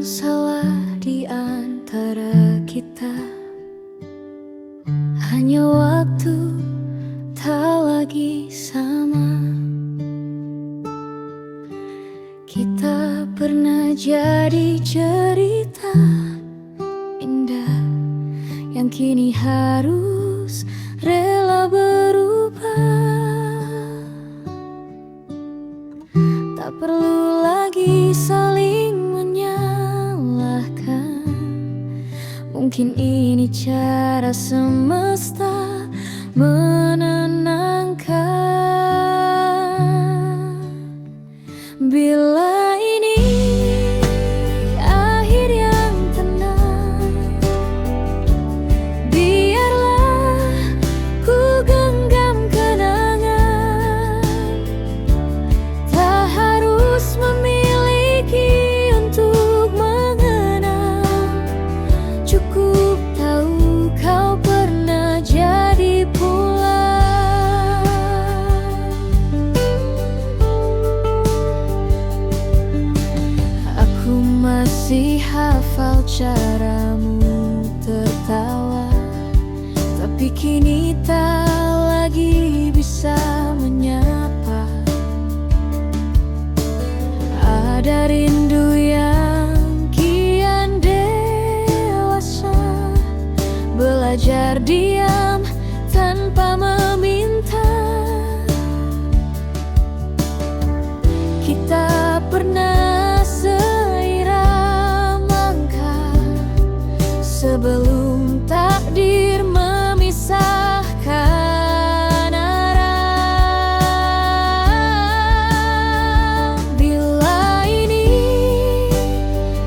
salah di antara kita. Hanya waktu tak lagi sama. Kita pernah jadi cerita indah yang kini harus rela berubah. Tak perlu lagi saling menyalahkan. Mungkin ini cara semesta menenangkan. Bila ini akhir yang tenang, biarlah ku genggam kenangan. Tak harus memiliki untuk mengenang. Cukup tahu kau pernah jadi pulang. Aku masih hafal caramu tertawa, tapi kini tak lagi bisa menyapa. Ada rindu yang kian dewasa, belajar diam tanpa meminta. Kita pernah seirama langkah sebelum takdir memisahkan arah. Bila ini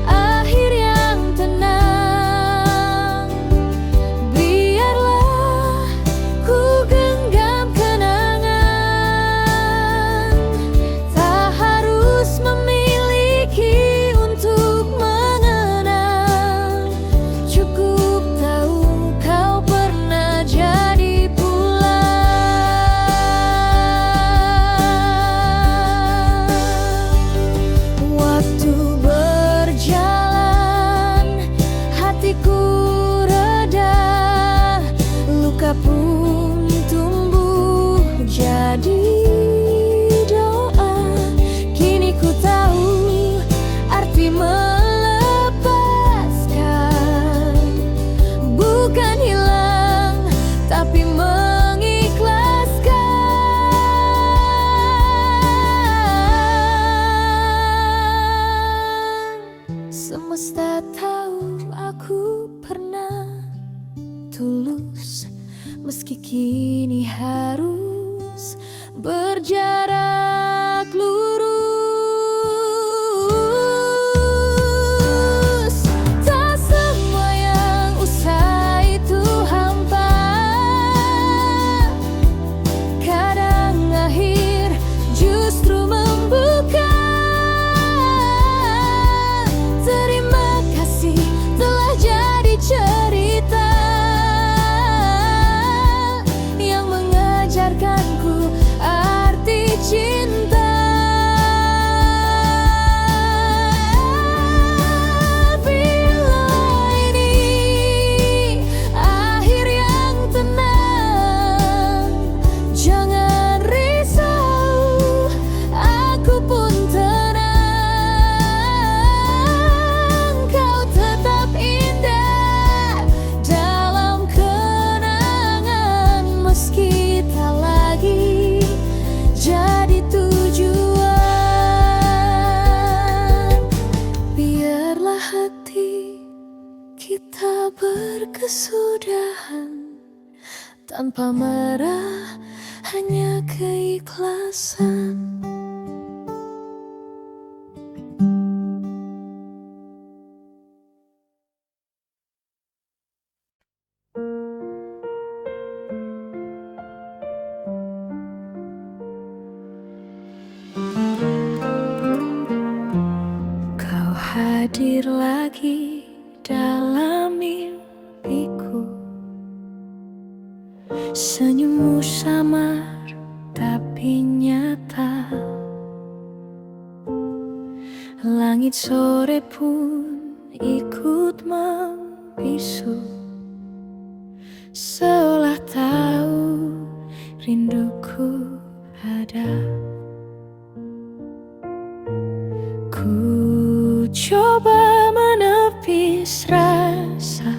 akhir yang tenang, biarlah ku genggam kenangan. Tak harus memiliki untuk mengenang. Cukup tahu kau pernah jadi pulang. Waktu berjalan, hatiku reda, luka pun tumbuh jadi doa. Kini ku tahu arti melepaskan, bukan hilang tapi mengikhlaskan. Semesta tahu aku pernah tulus, meski kini harus berjarak lurus. Tak semua yang usai itu hampa. Kadang akhir justru membuka. Terima kasih telah jadi cerita yang mengajarkanku arti cinta. Bila ini akhir yang tenang, jangan risau, aku pun tenang. Kau tetap indah dalam kenangan, meski tak lagi jadi tujuan. Biarlah hati kita berkesudahan, tanpa marah, hanya keikhlasan. Kau hadir lagi dalam mimpiku. Senyummu samar tapi nyata. Langit sore pun ikut membisu, seolah tahu rinduku ada. Ku coba menepis rasa,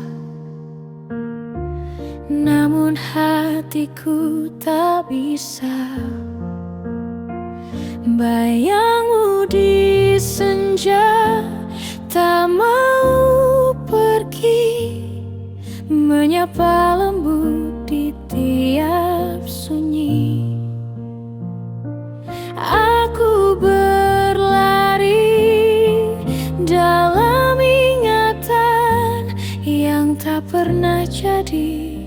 namun hatiku tak bisa. Bayangmu di senja tak mau pergi, menyapa lembut di tiap sunyi. Aku berlari dalam ingatan yang tak pernah jadi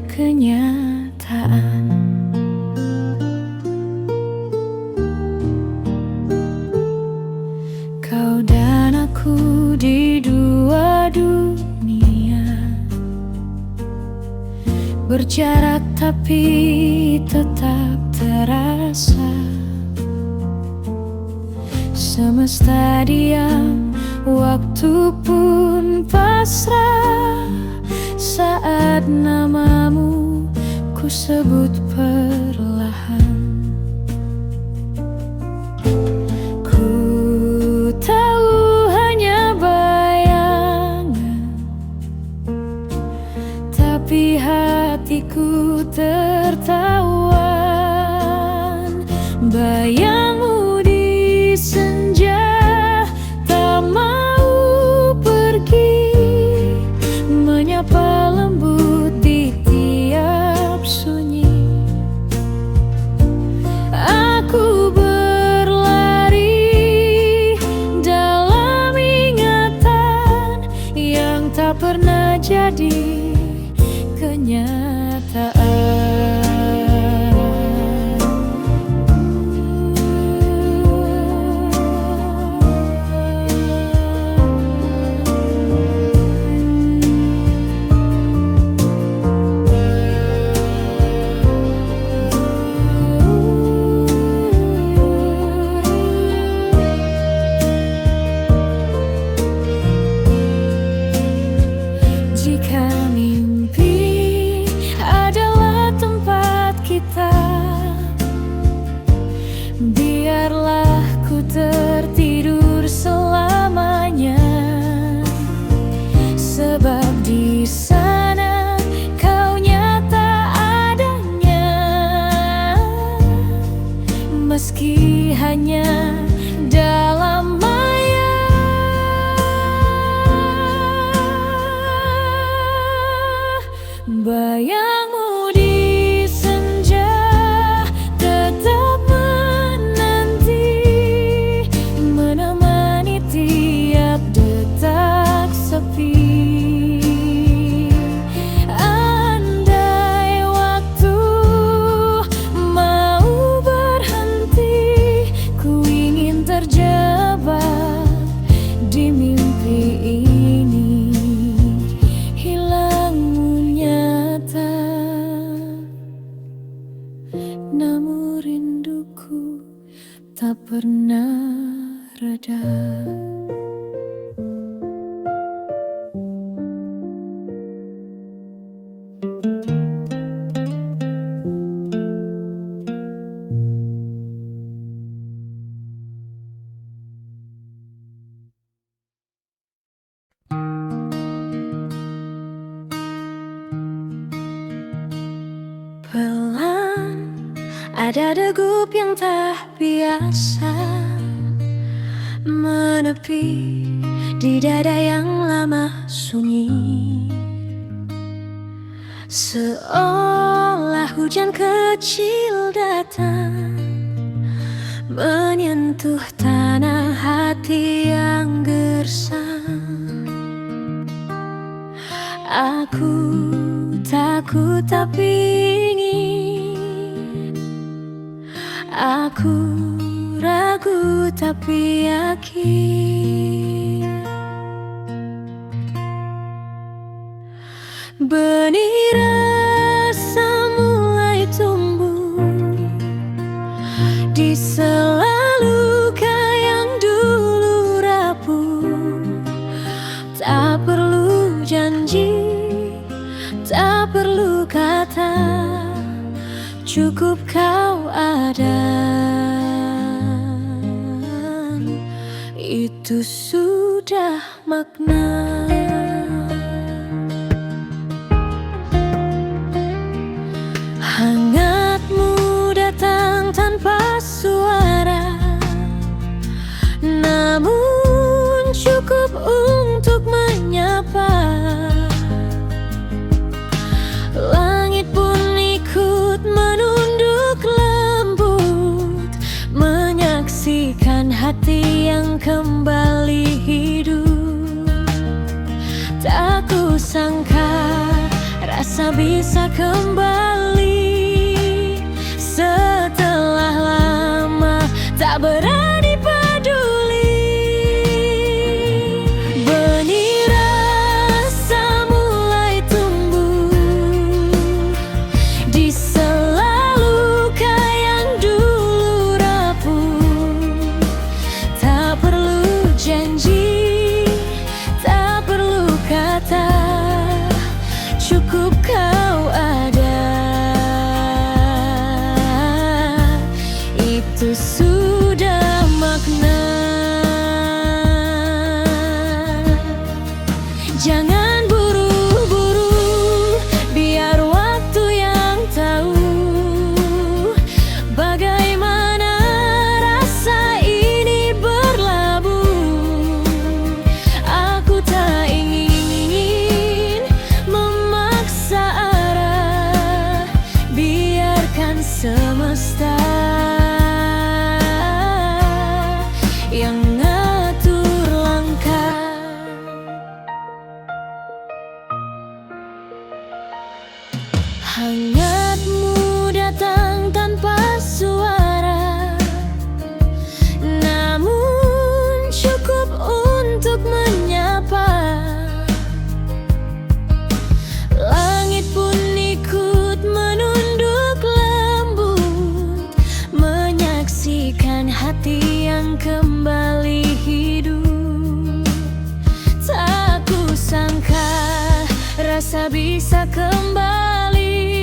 kenyataan. Kau dan aku di dua dunia, berjarak tapi tetap terasa. Semesta diam, waktu pun pasrah, saat namamu ku sebut perlahan. Tapi hatiku tertawan, bayangmu di senja tak mau pergi, menyapa lembut di tiap sunyi. Aku berlari dalam ingatan yang tak pernah jadi kenyataan. Jika mimpi adalah tempat kita, biarlah ku tertidur selamanya. Sebab di sana kau nyata adanya, meski hanya dalam maya. Bayangmu di senja tetap menanti, menemani tiap detak sepi. Andai waktu mau berhenti, ku ingin terjebak di mimpi ini, hilangmu nyata. Namun rinduku tak pernah reda. Pelan ada degup yang tak biasa menepi di dada yang lama sunyi, seolah hujan kecil datang menyentuh tanah hati yang gersang. Aku takut tapi ingin, aku ragu tapi yakin. Benih rasa mulai tumbuh di sela luka yang dulu rapuh, cukup kau ada, itu sudah makna. Hangatmu datang tanpa suara, namun cukup untuk menyapa. Langit pun ikut menunduk lembut, menyaksikan hati yang kembali hidup. Tak kusangka rasa bisa kembali setelah lama tak berani peduli. Benih rasa mulai tumbuh di sela luka yang dulu rapuh. Tak perlu janji, tak perlu kata, cukup kau ada, itu sudah makna. Jangan buru-buru, biar waktu yang tahu bagaimana rasa ini berlabuh. Aku tak ingin memaksa arah, biarkan semesta yang ngatur langkah. Hangatmu datang tanpa suara, namun cukup untuk menyapa. Langit pun ikut menunduk lembut, menyaksikan hati yang kembali hidup. Tak kusangka rasa bisa kembali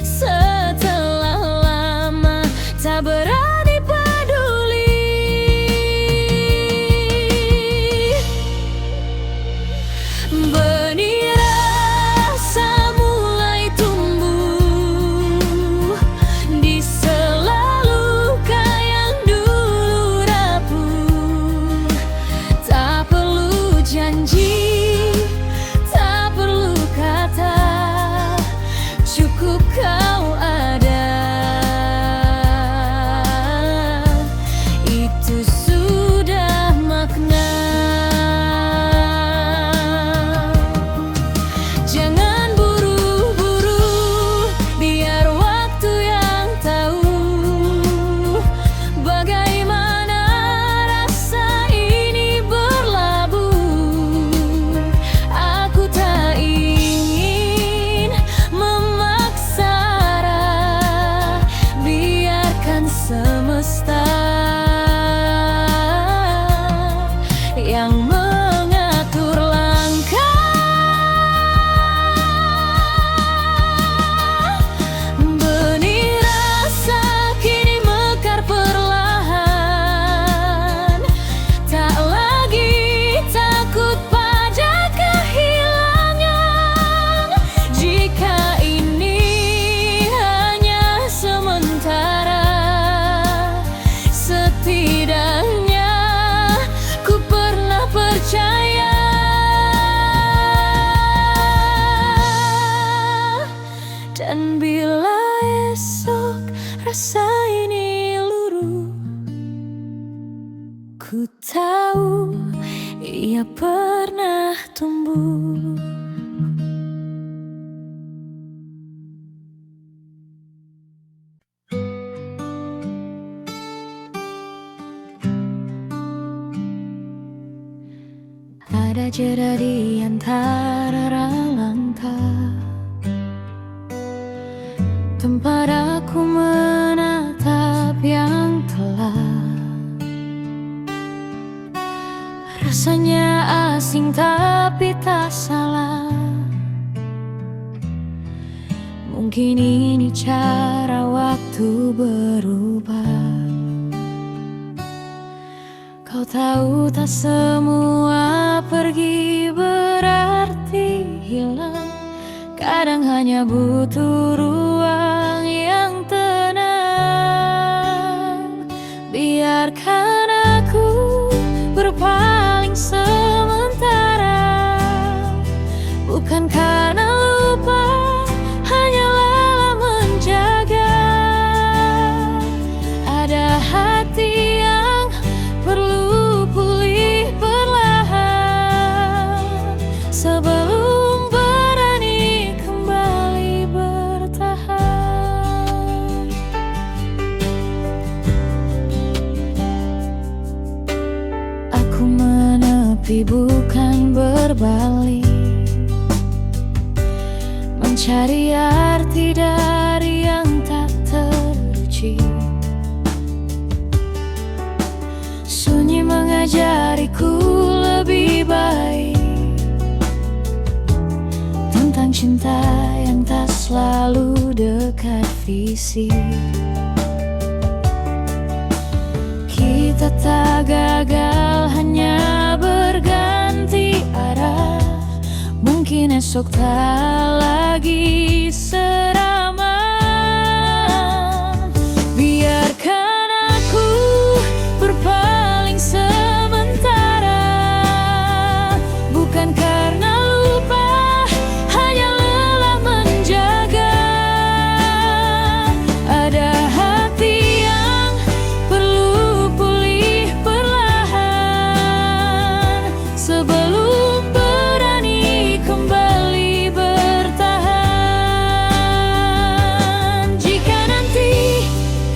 setelah lama tak berani peduli. Benih rasa mulai tumbuh di sela luka yang dulu rapuh. Tak perlu janji, tak perlu kata, cukup kau ada, itu sudah makna. Jangan buru-buru, biar waktu yang tahu bagaimana rasa ini berlabuh. Aku tak ingin memaksa arah, biarkan semesta yang mengatur langkah. Benih rasa kini mekar perlahan, tak lagi takut pada kehilangan. Jika ini hanya sementara, setidaknya ku pernah percaya. Dan bila esok rasa ini luruh, ku tahu ia pernah tumbuh. Ada jeda di antara langkah, tempat aku menatap yang telah. Rasanya asing tapi tak salah. Mungkin ini cara waktu berubah. Kau tahu tak semua pergi berarti hilang. Kadang hanya butuh ruang yang tenang. Biarkan aku berpaling sementara, bukan karena lupa, hanya lelah menjaga. Ada hati yang perlu pulih perlahan sebelum berani kembali bertahan. Aku menepi bukan berbalik, mencari arti dari yang tak teruji. Sunyi mengajariku lebih baik tentang cinta yang tak selalu dekat fisik. Kita tak gagal, hanya berganti arah. Mungkin esok tak lagi seramah. Biarkan aku berpaling sementara, bukan karena lupa, hanya lelah menjaga. Ada hati yang perlu pulih perlahan sebelum berani kembali bertahan. Jika nanti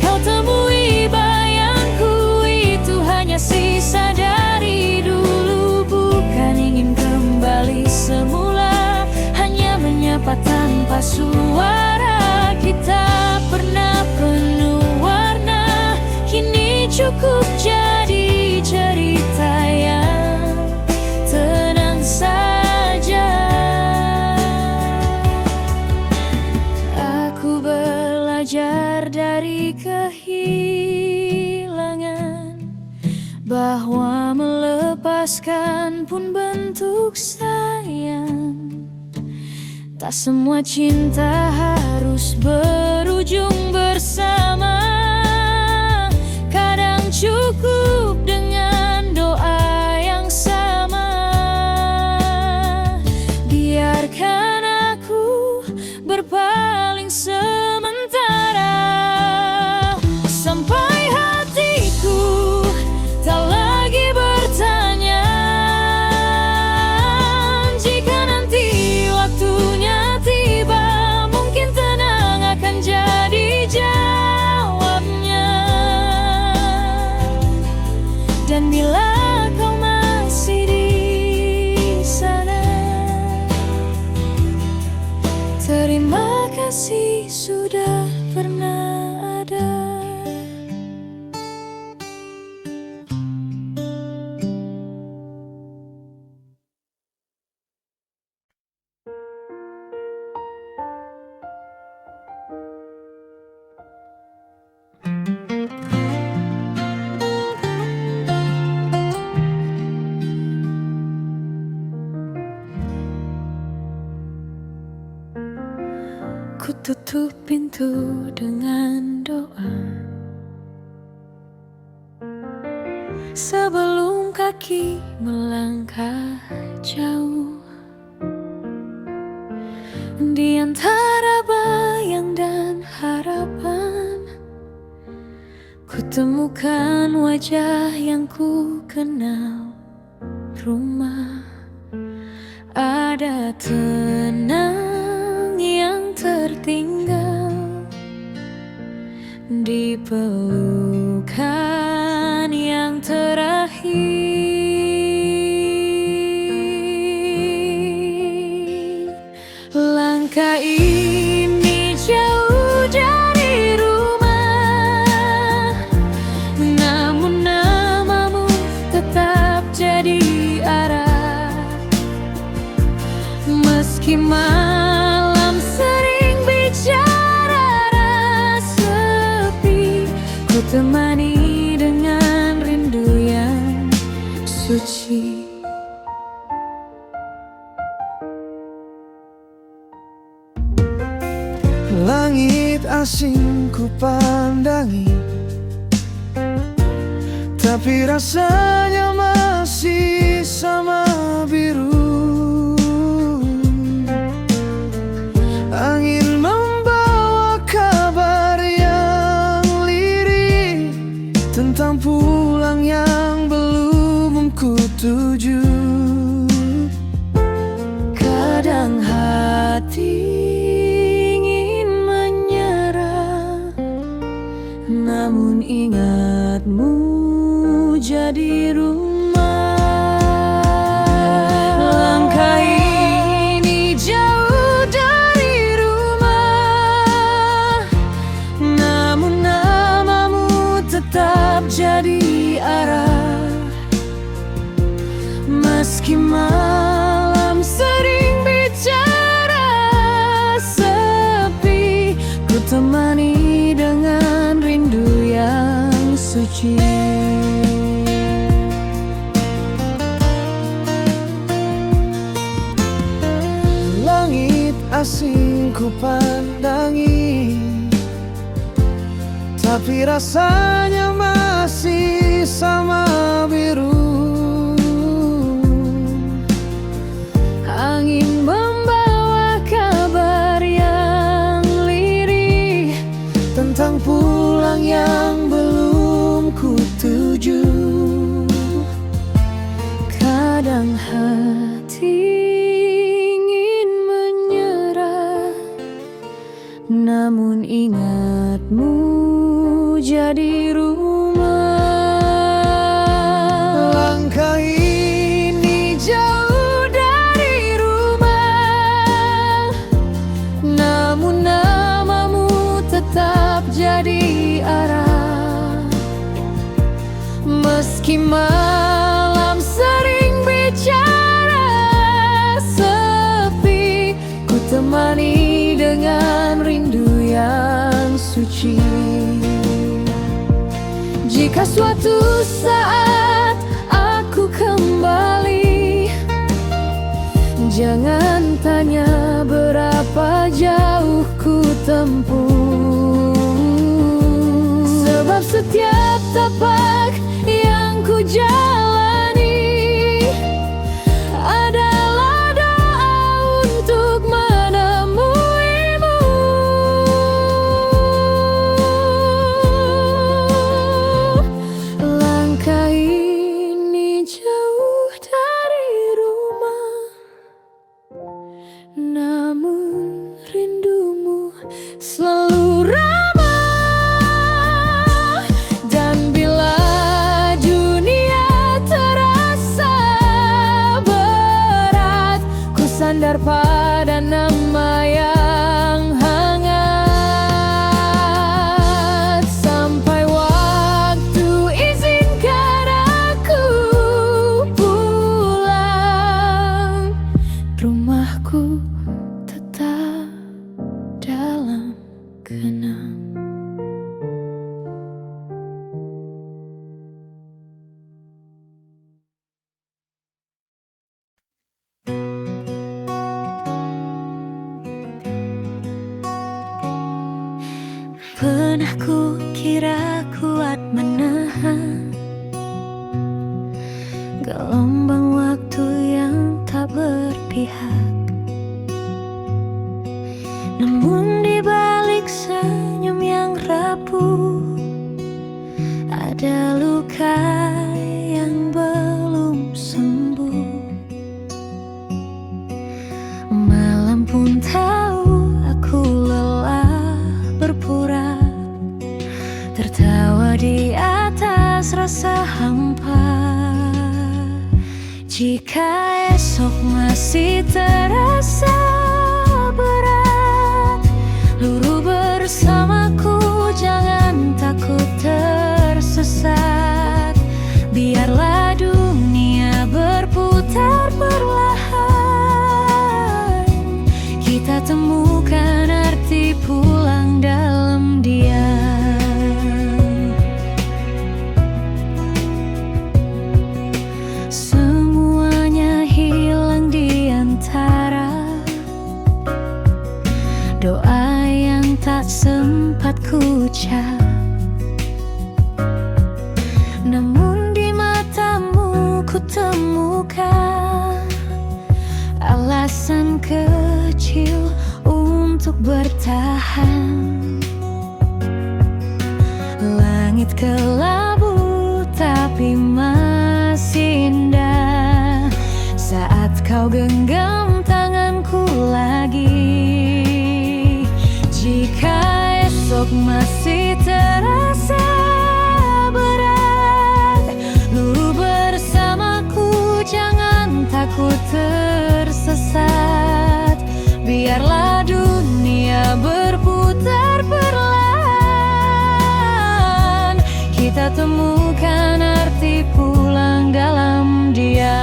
kau temui bayangku, itu hanya sisa dari dulu, bukan ingin kembali semula, hanya menyapa tanpa suara. Kita pernah penuh warna, kini cukup jadi cerita yang tenang saja. Aku belajar dari kehilangan, bahwa melepaskan pun bentuk sayang. Tak semua cinta harus berujung bersama. Kadang cukup dengan doa yang sama. Biarkan aku berpaling sementara, sampai hatiku tak lagi bertanya. Jika nanti waktunya tiba, mungkin tenang akan jadi jawabnya. Dan bila kau masih di sana, terima kasih sudah pernah ada. Ku tutup pintu dengan doa sebelum kaki melangkah jauh. Di antara bayang dan harapan, ku temukan wajah yang ku kenal. Rumah ada tenang yang tertinggal di pelukan yang terakhir. Langkah ini jauh dari rumah, namun namamu tetap jadi arah. Meski malam sering bicara, Langit asing ku pandangi, tapi rasanya masih sama biru. Angin membawa kabar yang lirih tentang pulang yang belum ku tuju. Kadang hati namun ingatmu jadi rumah. Langkah ini jauh dari rumah, namun namamu tetap jadi arah. Meski malam sering bicara sepi, ku temani dengan rindu yang suci. Langit asing ku pandangi, tapi rasanya masih sama biru. Angin membawa kabar yang lirih tentang pulang yang belum ku tuju. Kadang hati ingin menyerah, namun ingatmu jadi rumah. Langkah ini jauh dari rumah, namun namamu tetap jadi arah. Meski malam sering bicara sepi, ku temani dengan rindu yang suci. Jika suatu saat aku kembali, jangan tanya berapa jauh ku tempuh, sebab setiap tapak yang ku jalani adalah doa untuk menemuimu. Langkah ini jauh dari rumah, namun rindumu selalu ramah. Dan bila dunia terasa berat, ku sandar pada nama yang hangat. Sampai waktu izinkan aku pulang, rumahku tetap dalam kenang. Pernah ku kira kuat menahan gelombang waktu yang tak berpihak, namun di balik senyum yang rapuh ada luka yang belum sembuh. Malam pun tahu aku lelah berpura, tertawa di atas rasa hampa. Jika esok masih terasa berat, luruh bersamaku, jangan takut tersesat. Biarlah dunia berputar perlahan, kita temukan arti pulang dalam diam. Semuanya hilang di antara doa yang untuk bertahan. Langit kelabu tapi masih indah saat kau genggam tanganku lagi. Jika esok masih terasa berat, luru bersamaku, jangan takut tersesat. Biarlah dunia berputar perlahan, kita temukan arti pulang dalam diam.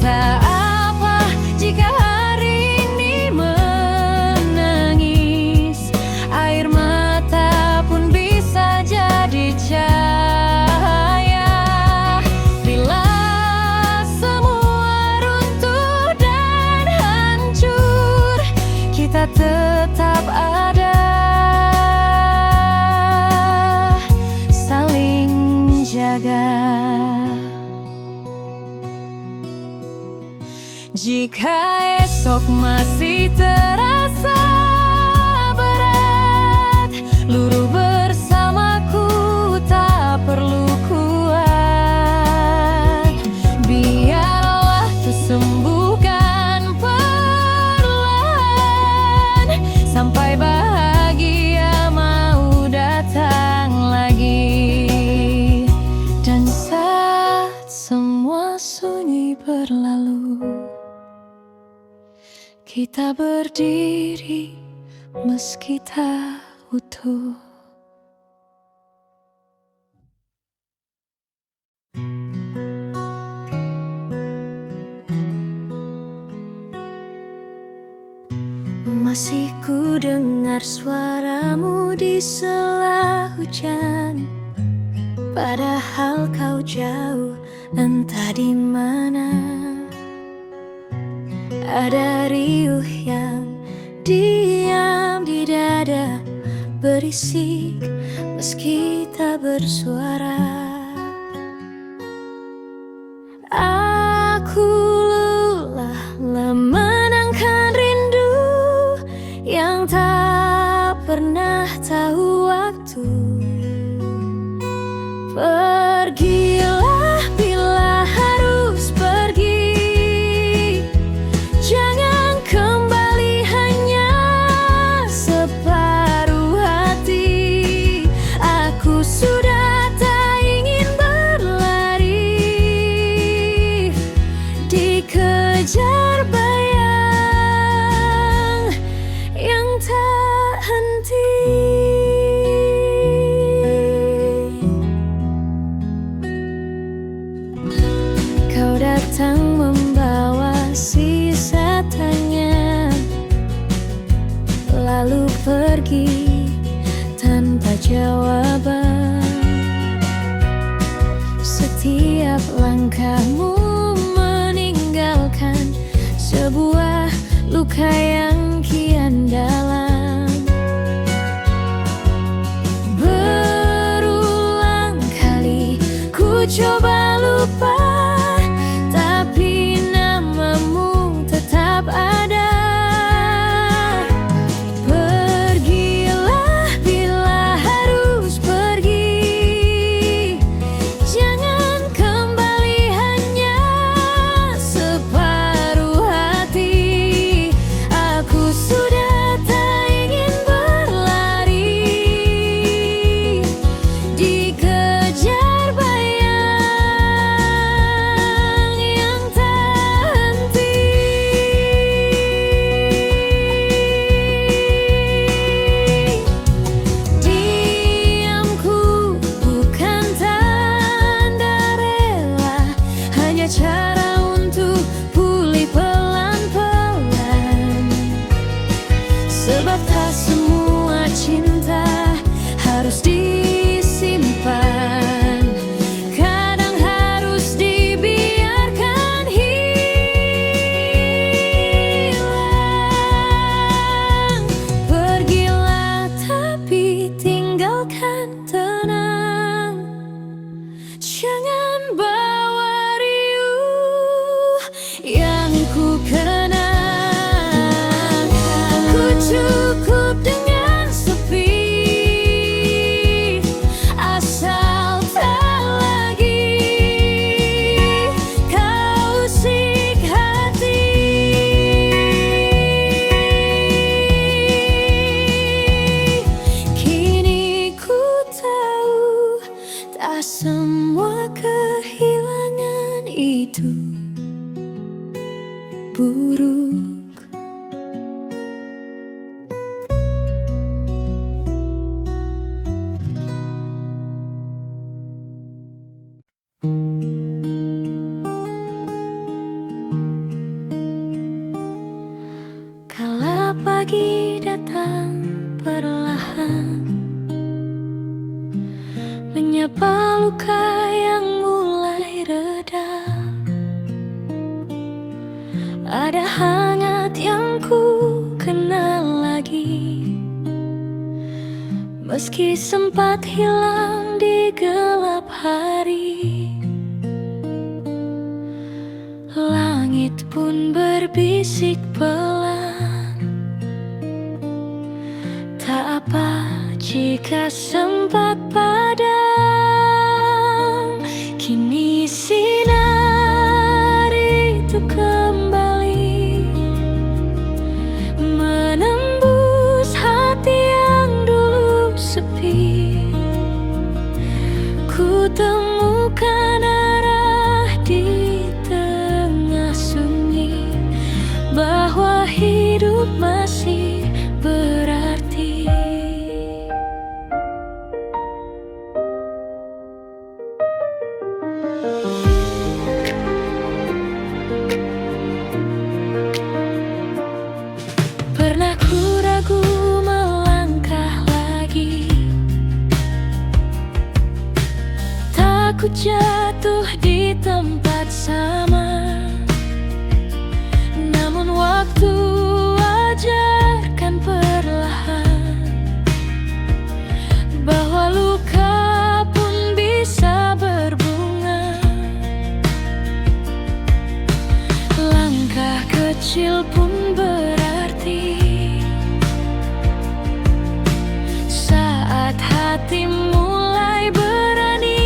Tak apa jika hari ini menangis, air mata pun bisa jadi cahaya. Bila semua runtuh dan hancur, kita tetap ada, saling jaga. Jika esok masih terasa berat, luru bersamaku, tak perlu kuat. Biarlah tersembuhkan perlahan, sampai bahagia mau datang lagi. Dan saat semua sunyi berlalu, kita berdiri meski tak utuh. Masih ku dengar suaramu di sela hujan, padahal kau jauh entah di mana. Ada riuh yang diam di dada, berisik meski tak bersuara. Aku lelah menangkan rindu yang tak pernah tahu waktu. Pergilah bila harus pergi, jangan kembali hanya separuh hati. Aku sudah tak ingin berlari, dikejar bayang yang tak henti. Kau datang membawa sisa tanya, lalu pergi tanpa jawaban. Setiap langkahmu meninggalkan sebuah luka yang kian dalam. Berulang kali ku coba lupa, tapi namamu tetap ada. Pergilah bila harus pergi, jangan kembali hanya separuh hati. Aku sudah tak ingin berlari, dikejar bayang yang tak henti. Diamku bukan tanda rela, hanya cara untuk pulih pelan-pelan. Sebab tak semua cinta harus disimpan, kadang harus dibiarkan hilang. Pergilah tapi tinggalkan tenang, jangan bawa riuh begitu buruk. Kala pagi datang perlahan, menyapa luka yang mulai reda. Ada hangat yang ku kenal lagi, meski sempat hilang di gelap hari. Langit pun berbisik pelan, tak apa jika sempat padam. Kini sinar itu kembali menembus hati yang dulu sepi. Ku temukan arah di tengah sunyi, bahwa hidup masih berarti. Pernah ku ragu melangkah lagi, takut jatuh di tempat sama. Namun waktu ajarkan perlahan, bahwa luka pun bisa berbunga. Langkah kecil pun berarti saat hati mulai berani.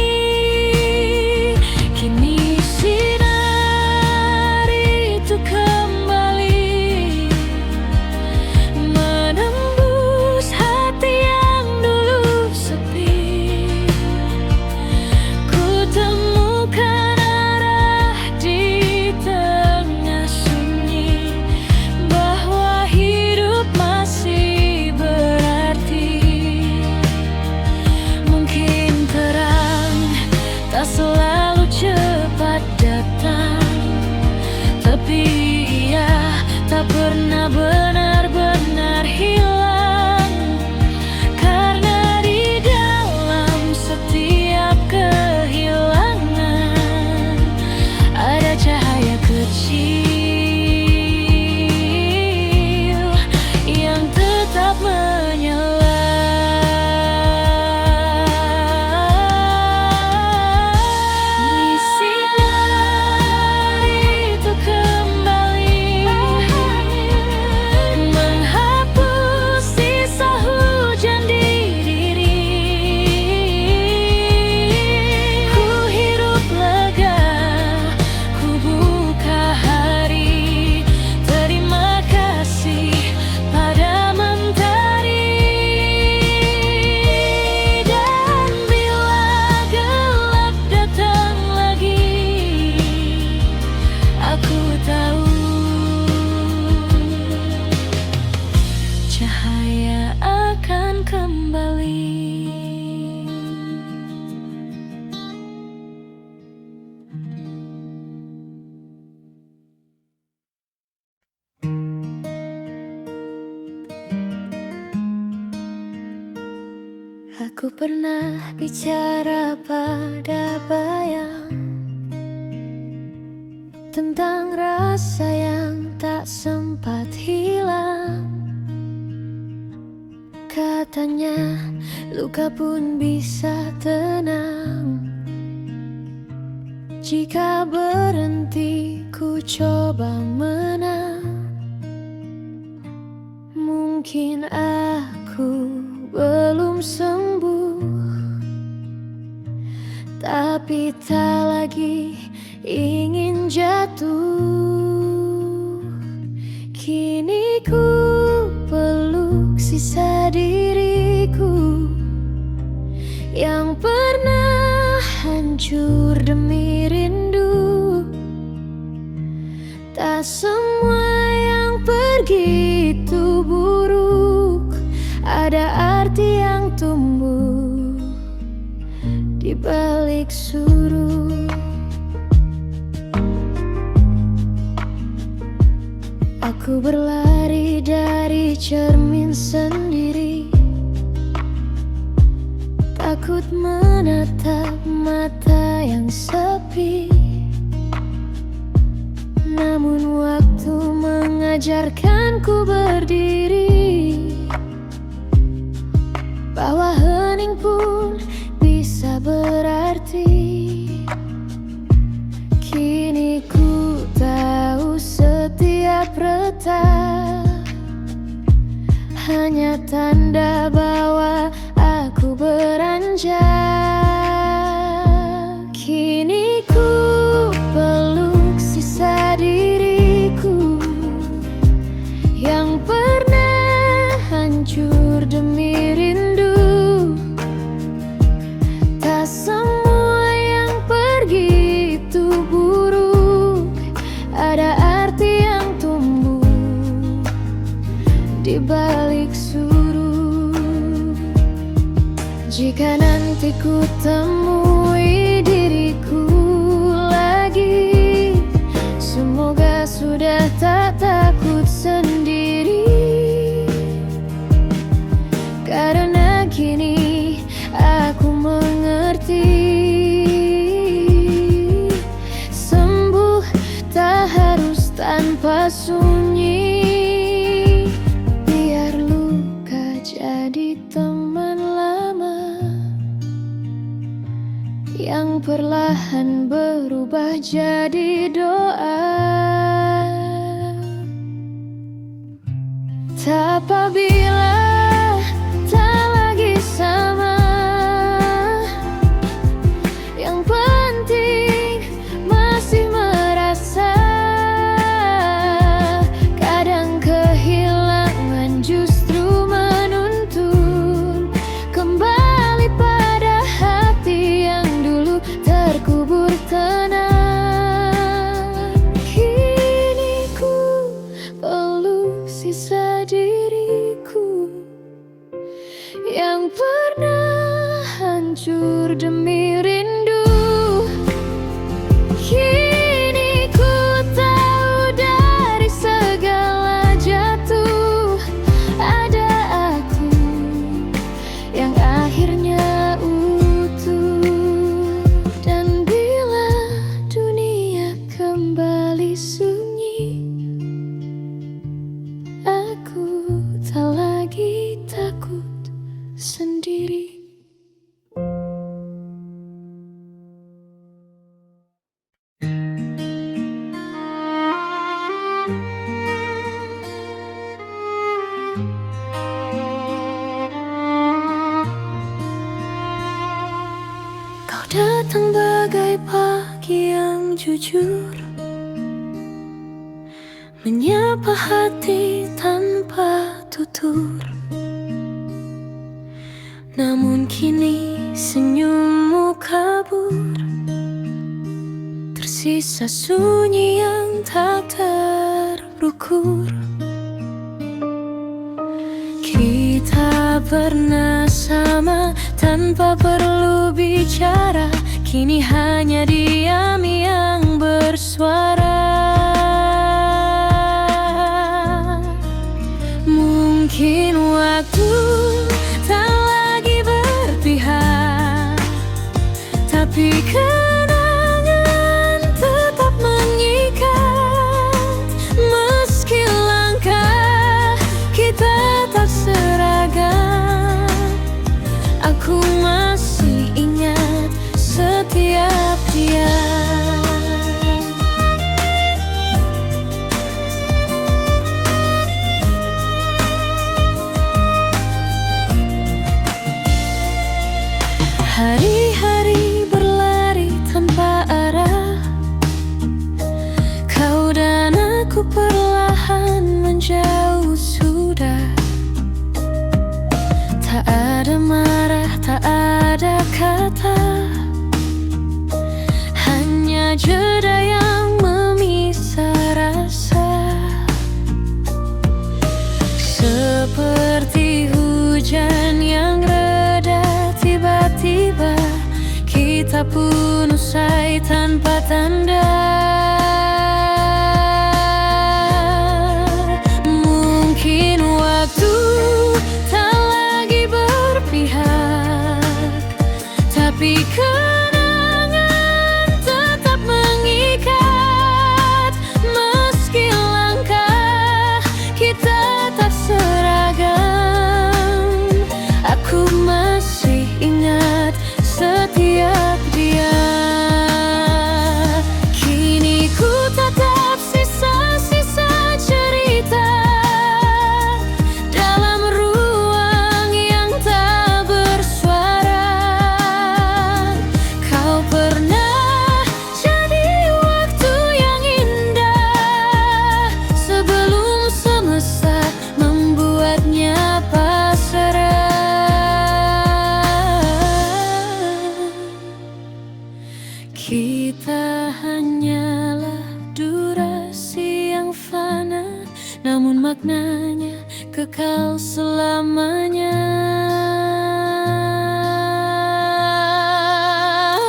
Kini sinar itu kembali menembus hati yang dulu sepi. Ku temukan arah di tengah sunyi, bahwa hidup masih berarti. Mungkin terang tak selalu cepat datang, tapi ia tak pernah benar-benar hilang. Karena di dalam setiap kehilangan ada cahaya kecil yang tetap menyala. Di sinar itu kembali menghapus sisa hujan di diri. Ku hirup lega, ku buka hari. Terima kasih pada mentari. Dan bila gelap datang lagi, aku tahu cahaya akan kembali. Aku pernah bicara pada bayang tentang rasa yang tak sempat hilang. Katanya luka pun bisa tenang jika berhenti ku coba menang. Mungkin aku belum sembuh, tapi tak lagi ingin jatuh. Kini ku peluk sisa diriku yang pernah hancur demi rindu. Tak semua yang pergi itu buruk, ada arti yang tumbuh di balik suruh. Aku berlari dari cermin sendiri, takut menatap mata yang sepi. Namun waktu mengajarkanku berdiri, bahwa hening pun bisa berarti. Kini ku tahu setiap retak hanya tanda bahwa aku beranjak. Kini ku peluk sisa diriku yang pernah hancur demi rindu. Tak semua yang pergi itu buruk, ada arti yang tumbuh di balik suruh. Jika nanti ku temui diriku lagi, semoga sudah tak takut sendiri. Karena kini aku mengerti, sembuh tak harus tanpa sunyi. Biar luka jadi teman lama yang perlahan berubah jadi doa. Apabila tak lagi sama, yang penting masih merasa. Kadang kehilangan justru menuntun kembali pada hati yang dulu terkubur tenang. Kini ku peluk sisa diriku yang pernah hancur demi rindu. Kini ku tahu dari segala jatuh ada aku yang akhirnya utuh. Dan bila dunia kembali sunyi, aku tak lagi takut sendiri. Kau datang bagai pagi yang jujur, menyapa hati tanpa tutur. Namun kini senyummu kabur, tersisa sunyi yang tak terukur. Kita pernah sama tanpa perlu bicara, kini hanya diam yang bersuara. Mungkin waktu tak lagi berpihak, tapi kenangan tetap mengikat. Meski langkah kita tak seragam, aku masih ingat setiap dia. Hari-hari berlari tanpa arah, kau dan aku perlahan menjauh sudah. Tak ada marah, tak ada kata, hanya jeda yang memisah rasa. maknanya kekal selamanya.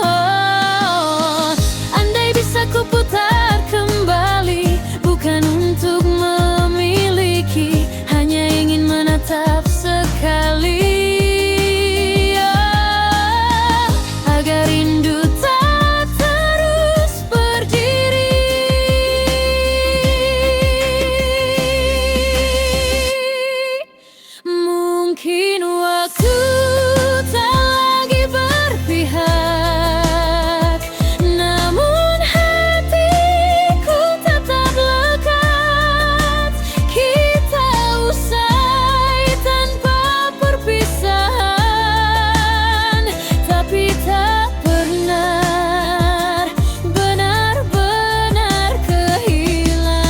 Oh, andai bisa ku putar kembali, bukan untuk memiliki, hanya ingin menatap sekali. Agar rindu tak terus berdiri. Mungkin waktu tak lagi berpihak, namun hatiku tetap lekat. Kita usai tanpa perpisahan, tapi tak pernah benar-benar kehilangan.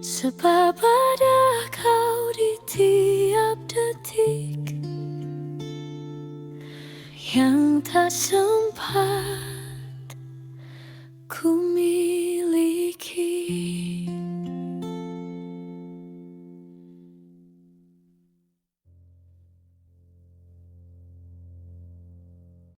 Sebab ada kau di tiap detik yang tak sempat